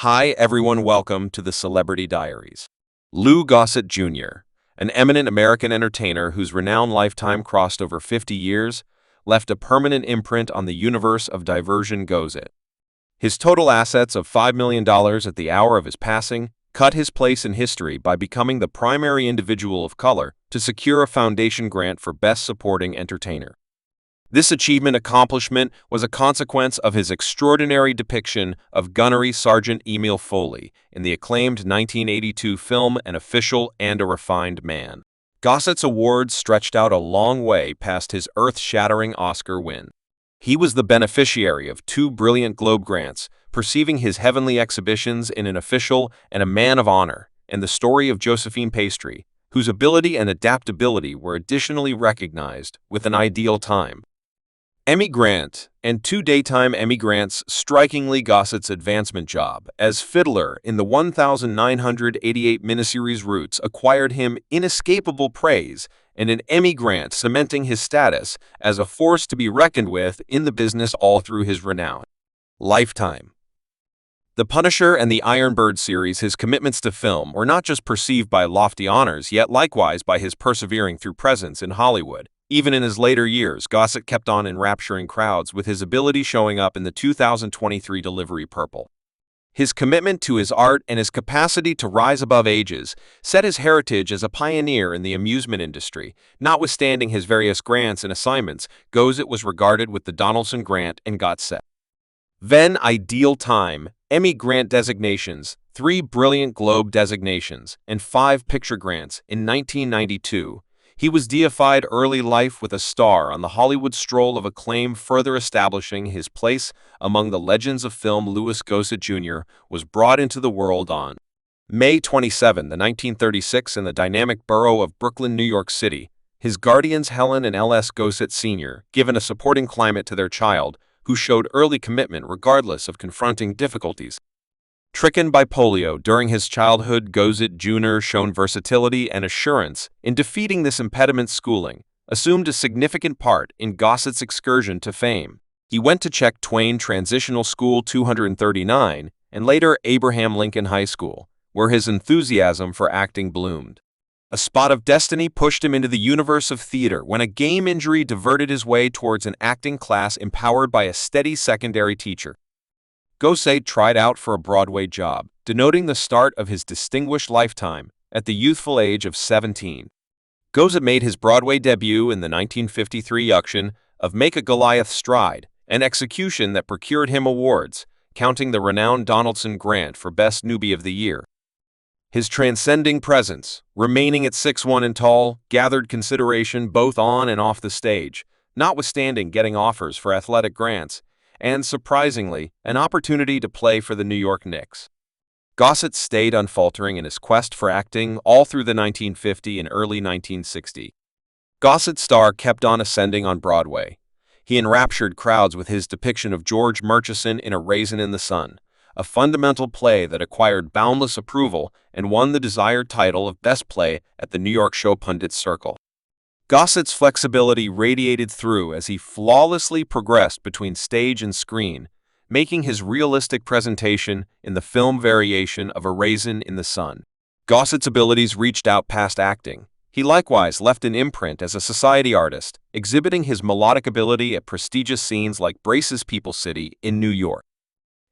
Hi everyone, welcome to the Celebrity Diaries. Lou Gossett Jr., an eminent American entertainer whose renowned lifetime crossed over 50 years, left a permanent imprint on the universe of diversion Gossett. His total assets of $5 million at the hour of his passing cut his place in history by becoming the primary individual of color to secure a foundation grant for Best Supporting Entertainer. This accomplishment was a consequence of his extraordinary depiction of Gunnery Sergeant Emil Foley in the acclaimed 1982 film An Official and a Refined Man. Gossett's awards stretched out a long way past his earth-shattering Oscar win. He was the beneficiary of two brilliant Globe grants, perceiving his heavenly exhibitions in An Official and a Man of Honor, and the story of Josephine Pastry, whose ability and adaptability were additionally recognized with An Ideal Time. Emmy Grant and two daytime Emmy Grants strikingly Gossett's advancement job as Fiddler in the 1988 miniseries Roots acquired him inescapable praise and an Emmy Grant cementing his status as a force to be reckoned with in the business all through his renown. Lifetime. The Punisher and the Iron Bird series, his commitments to film were not just perceived by lofty honors, yet likewise by his persevering through presence in Hollywood. Even in his later years, Gossett kept on enrapturing crowds with his ability showing up in the 2023 delivery Purple. His commitment to his art and his capacity to rise above ages set his heritage as a pioneer in the amusement industry. Notwithstanding his various grants and assignments, Gossett was regarded with the Donaldson Grant and Gossett. Then Ideal Time, Emmy Grant designations, 3 Brilliant Globe designations, and 5 Picture Grants in 1992. He was deified early life with a star on the Hollywood Stroll of Acclaim, further establishing his place among the legends of film. Louis Gossett Jr. was brought into the world on May 27, 1936 in the dynamic borough of Brooklyn, New York City. His guardians Helen and L.S. Gossett Sr. given a supporting climate to their child, who showed early commitment regardless of confronting difficulties. Stricken by polio during his childhood, Gossett Jr. shown versatility and assurance in defeating this impediment. Schooling assumed a significant part in Gossett's excursion to fame. He went to Czech Twain Transitional School 239 and later Abraham Lincoln High School, where his enthusiasm for acting bloomed. A spot of destiny pushed him into the universe of theater when a game injury diverted his way towards an acting class empowered by a steady secondary teacher. Gossett tried out for a Broadway job, denoting the start of his distinguished lifetime at the youthful age of 17. Gossett made his Broadway debut in the 1953 production of Make a Goliath Stride, an execution that procured him awards, counting the renowned Donaldson Grant for Best Newbie of the Year. His transcending presence, remaining at 6'1" and tall, gathered consideration both on and off the stage, notwithstanding getting offers for athletic grants, and, surprisingly, an opportunity to play for the New York Knicks. Gossett stayed unfaltering in his quest for acting all through the 1950 and early 1960s. Gossett's star kept on ascending on Broadway. He enraptured crowds with his depiction of George Murchison in A Raisin in the Sun, a fundamental play that acquired boundless approval and won the desired title of Best Play at the New York Show Pundits Circle. Gossett's flexibility radiated through as he flawlessly progressed between stage and screen, making his realistic presentation in the film variation of A Raisin in the Sun. Gossett's abilities reached out past acting. He likewise left an imprint as a society artist, exhibiting his melodic ability at prestigious scenes like Brace's People City in New York.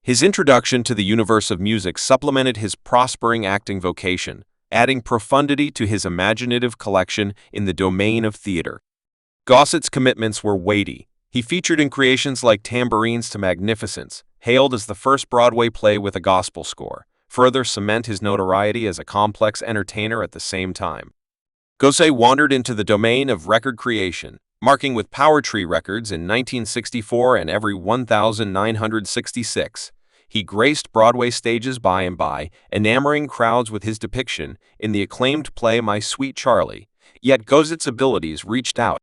His introduction to the universe of music supplemented his prospering acting vocation, adding profundity to his imaginative collection in the domain of theater. Gossett's commitments were weighty. He featured in creations like Tambourines to Magnificence, hailed as the first Broadway play with a gospel score, further cement his notoriety as a complex entertainer at the same time. Gossett wandered into the domain of record creation, marking with Power Tree Records in 1964 and Every 1966. He graced Broadway stages by and by, enamoring crowds with his depiction in the acclaimed play My Sweet Charlie. Yet Gossett's abilities reached out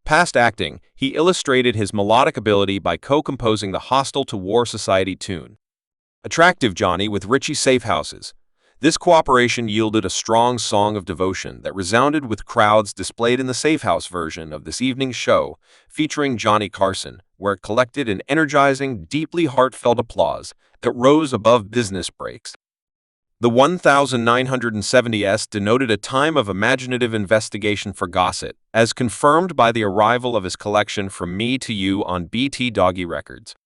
past acting. He illustrated his melodic ability by co-composing the Hostile to War Society tune, Attractive Johnny, with Richie Safehouse's. This cooperation yielded a strong song of devotion that resounded with crowds displayed in the Safehouse version of this evening's show, featuring Johnny Carson, where it collected an energizing, deeply heartfelt applause. that rose above business breaks. The 1970s denoted a time of imaginative investigation for Gossett, as confirmed by the arrival of his collection From Me to You on BT Doggy Records.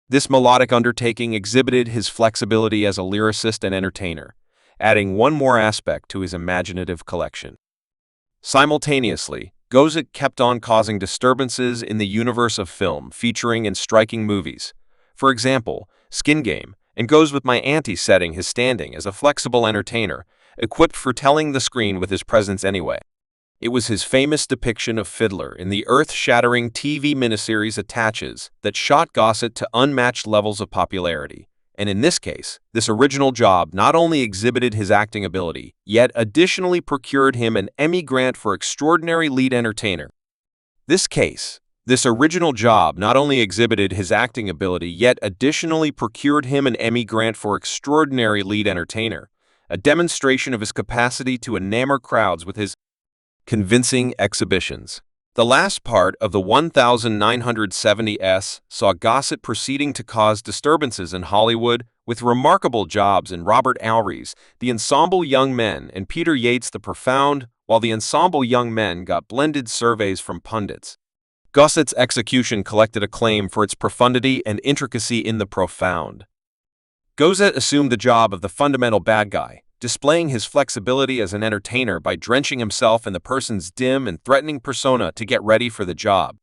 This melodic undertaking exhibited his flexibility as a lyricist and entertainer, adding one more aspect to his imaginative collection. Simultaneously, Gossett kept on causing disturbances in the universe of film, featuring in striking movies. For example, Skin Game, and Goes With My Auntie, setting his standing as a flexible entertainer, equipped for telling the screen with his presence anyway. It was his famous depiction of Fiddler in the earth-shattering TV miniseries Attaches that shot Gossett to unmatched levels of popularity. And in this case, this original job not only exhibited his acting ability, yet additionally procured him an Emmy grant for Extraordinary Lead Entertainer. This original job not only exhibited his acting ability, yet additionally procured him an Emmy grant for Extraordinary Lead Entertainer, a demonstration of his capacity to enamor crowds with his convincing exhibitions. The last part of the 1970s saw Gossett proceeding to cause disturbances in Hollywood with remarkable jobs in Robert Alrys, The Ensemble Young Men, and Peter Yates' The Profound, while The Ensemble Young Men got blended surveys from pundits. Gossett's execution collected acclaim for its profundity and intricacy in The Profound. Gossett assumed the job of the fundamental bad guy, displaying his flexibility as an entertainer by drenching himself in the person's dim and threatening persona to get ready for the job.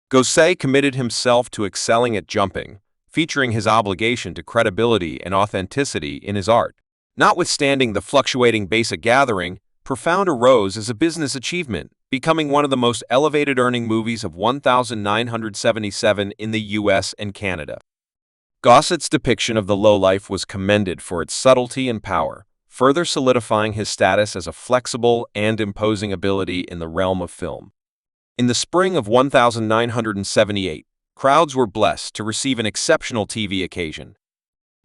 Gossett committed himself to excelling at jumping, featuring his obligation to credibility and authenticity in his art. Notwithstanding the fluctuating basic gathering, Profound arose as a business achievement, becoming one of the most elevated earning movies of 1977 in the US and Canada. Gossett's depiction of the lowlife was commended for its subtlety and power, further solidifying his status as a flexible and imposing ability in the realm of film. In the spring of 1978, crowds were blessed to receive an exceptional TV occasion.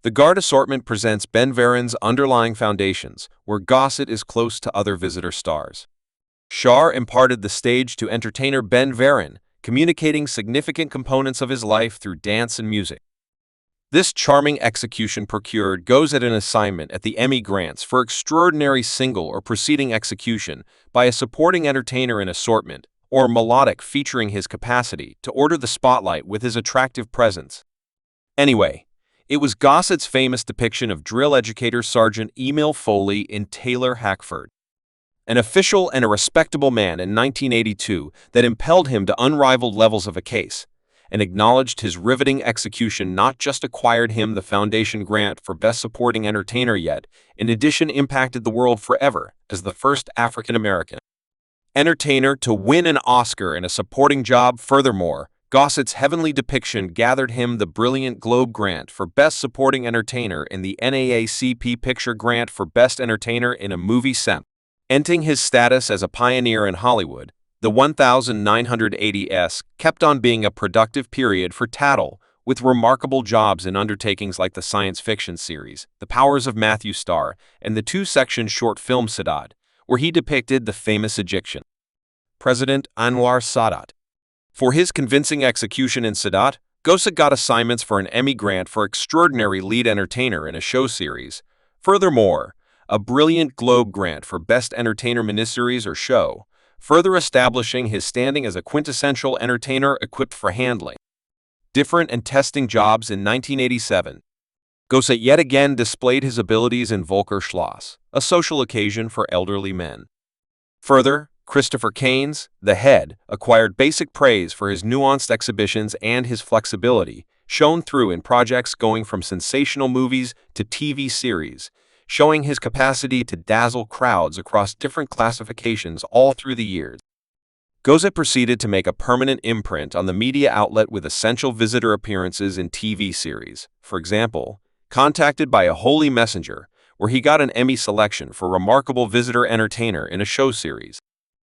The Guard Assortment presents Ben Varen's Underlying Foundations, where Gossett is close to other visitor stars. Shar imparted the stage to entertainer Ben Varen, communicating significant components of his life through dance and music. This charming execution procured Gossett an assignment at the Emmy Grants for extraordinary single or preceding execution by a supporting entertainer in assortment, or melodic, featuring his capacity to order the spotlight with his attractive presence. Anyway, it was Gossett's famous depiction of drill educator Sergeant Emil Foley in Taylor Hackford, an official and a respectable man in 1982, that impelled him to unrivaled levels of a case, and acknowledged his riveting execution not just acquired him the Foundation grant for Best Supporting Entertainer yet, in addition impacted the world forever as the first African-American entertainer to win an Oscar in a supporting job. Furthermore, Gossett's heavenly depiction gathered him the Brilliant Globe Grant for Best Supporting Entertainer and the NAACP Picture Grant for Best Entertainer in a Movie cementing his status as a pioneer in Hollywood. The 1980s kept on being a productive period for Tattle, with remarkable jobs in undertakings like the science fiction series, The Powers of Matthew Starr, and the two-section short film Sadat, where he depicted the famous Egyptian President Anwar Sadat. For his convincing execution in Sadat, Gossett got assignments for an Emmy grant for Extraordinary Lead Entertainer in a show series. Furthermore, a Brilliant Globe Grant for Best Entertainer Miniseries or Show, further establishing his standing as a quintessential entertainer equipped for handling different and testing jobs. In 1987, Gossett yet again displayed his abilities in Volker Schloss, a social occasion for elderly men. Further, Christopher Kane's The Head acquired basic praise for his nuanced exhibitions and his flexibility, shown through in projects going from sensational movies to TV series, showing his capacity to dazzle crowds across different classifications all through the years. Gossett proceeded to make a permanent imprint on the media outlet with essential visitor appearances in TV series. For example, Contacted by a Holy Messenger, where he got an Emmy selection for Remarkable Visitor Entertainer in a show series.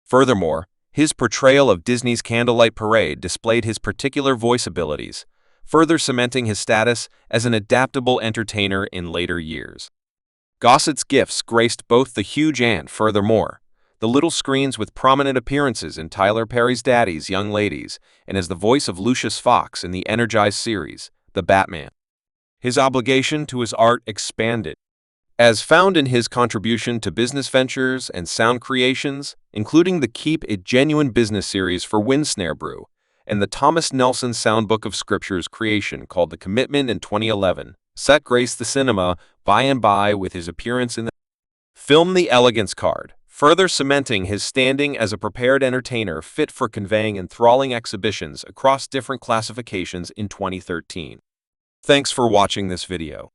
Furthermore, his portrayal of Disney's Candlelight Parade displayed his particular voice abilities, further cementing his status as an adaptable entertainer in later years. Gossett's gifts graced both the huge and, furthermore, the little screens with prominent appearances in Tyler Perry's Daddy's Young Ladies and as the voice of Lucius Fox in the Energized series, The Batman. his obligation to his art expanded. As found in his contribution to business ventures and sound creations, including the Keep It Genuine business series for Windsnare Brew, and the Thomas Nelson Soundbook of Scriptures creation called The Commitment in 2011, Gossett graced the cinema by and by with his appearance in the film The Elegance Card, further cementing his standing as a prepared entertainer fit for conveying enthralling exhibitions across different classifications in 2013. Thanks for watching this video.